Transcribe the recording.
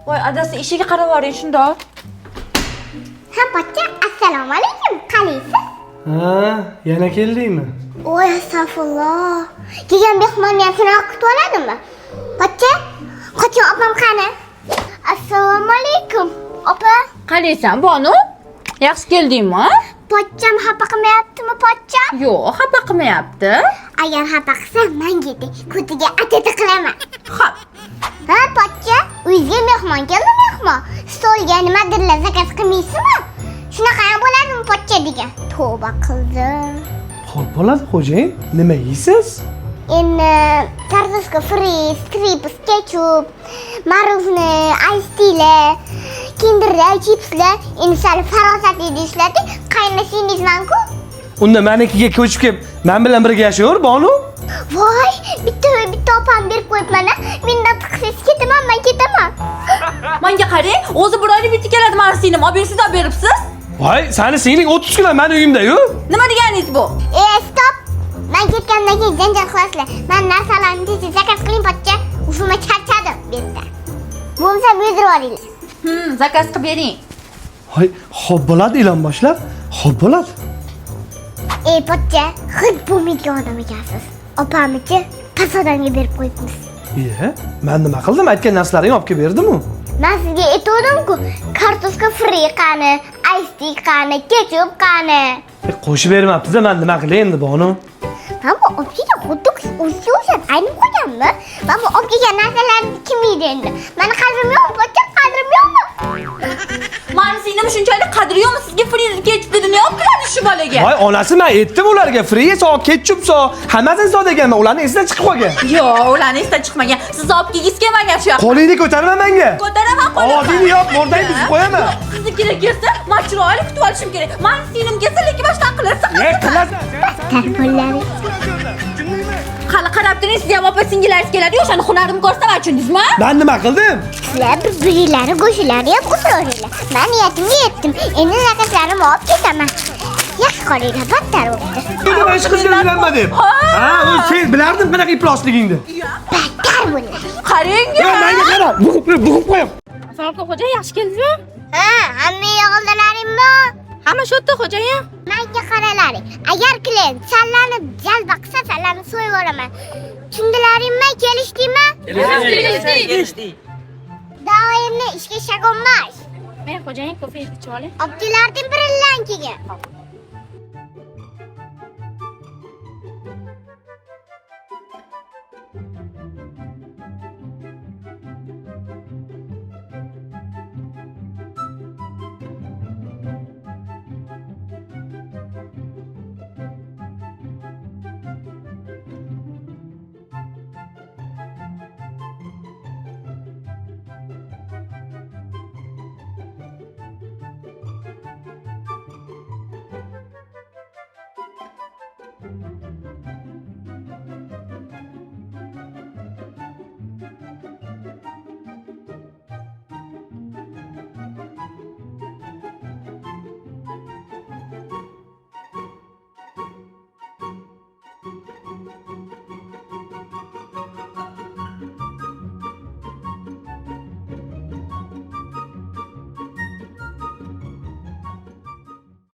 Voy, adasi ishiga qarab boring shunda. Ha, pochcha, assalomu alaykum. Qalaysiz? Ha, yana keldingmi? Voy, astag'firulloh. Kelgan mehmonni ham shunaqa kutib oladimi? Pochcha, qoching opam qani? Assalomu alaykum. Opa, Qalaysan, Bonu? Yaxshi keldingmi? pochcham xafa qilmayaptimi, pochcham? Yo'q, xafa qilmayapti. Agar xafa qilsa, menga ko'tiga ateti qilaman. Xo'p. Ha, pochcha, uyingizga mehmon keldi, mehmon. Stolga nimadirlar zakaz qilmaysizmi? Shunaqa ham bo'ladimi, pochcha degan. Tavba qildim. Xo'p bo'ladi, xo'jayin. Nima yeysiz? Endi kartoshka fri, strips, ketchup, maruvni, ice tealar, kinderlar, chipslar, endi sal farosatli deyishlardi. Qaynashingizman-ku. Unda menikiga ko'chib kelib, men bilan birga yashayver, Bonu. Voy, bitta opam berib qo'yibman-a. Mendan tiqsiz ketaman, men ketaman. Menga qarang, o'zi bir oylik bitta keladi meni singlim, olib bersiz, olib beribsiz. Voy, seni singling 30 kilo meni uyimda-yu. Nima deganingiz bu? Stop. Men ketgandan keyin janjal qilasizlar. Men narsalarni tez zakaz qiling, pochcha. Ufuma charchadim bu yerda. Bo'lmasa buyurib olinglar. Zakaz qilib bering. Voy, xo'p bo'ladi, ilon boshlab. Xo'p bo'ladi. Pochcha, hid bo'lmaydigan odam ekansiz. Opamni-chi tasodamga berib qo'yibmiz. Men nima qildim? Aytgan narsalaringni olib kelib berdim-ku. Men sizga aytdim-ku, kartoshka fri qani, ice tea qani, ketchup qani. Qo'shib bermabsiz-da, men nima qilay endi, Bonu? Men bu olib kelgan xuddi o'ziga o'xshab aynib qo'yganmi? Men bu olib kelgan narsalarni kim yeydi endi? Meni qadrim yo'qmi, pochcha, qadrim yo'qmi? Meni singlim shunchalik qadri yo'qmi? Sizga friz ketdi, dunyo olib keladi shu bolaga. Voy, onasi men aytdim ularga, fri so, ketchup so, hammasini so deganman, ularning esidan chiqib qolgan. Yo'q, ularning esidan chiqmagan. Siz olib kelgis kelmagan shu yoqqa. Qo'lingni ko'tarma menga. Ko'taraman, Ovozingni yop, mordang buzib qo'yaman. Sizni kerak kelsa, men chiroyli kutib olishim kerak. Meni singlim kelsa, lekin boshdan qilarsa. Qilasan. Tarbiyalar. Qani qarab turing, siz ham opa singillaringiz keladi, o'shani hunarimni ko'rsaman, tushundingizmi? Men nima qildim? Sizlar bir-birlarini go'shalarini ham uzaveringlar. Men niyatimga yetdim. Endi zakazlarimni olib ketaman. Yaxshi qolinglar, battar bo'ldi. Nima ish qilishga uylanmadim. Ha, sen bilardim qanaqa iflosligingni. Battar bo'ldi. Qarang. Menga qara, bug'ib qo'yam. Assalomu xo'ja, yaxshi keldingizmi? Ha, hamma yog'illaringmi? Hamma shu yerda xo'jayin. Menga qaralaring. Agar klient sallarni jalba qilsa, sallarni so'yib yuboraman. Tushundilaringmi? Kelishdingmi? Kelishdik. Doimni ishga shagonmas. Men xo'jayin kofe ichib oling. Obdilardan biridan keyin.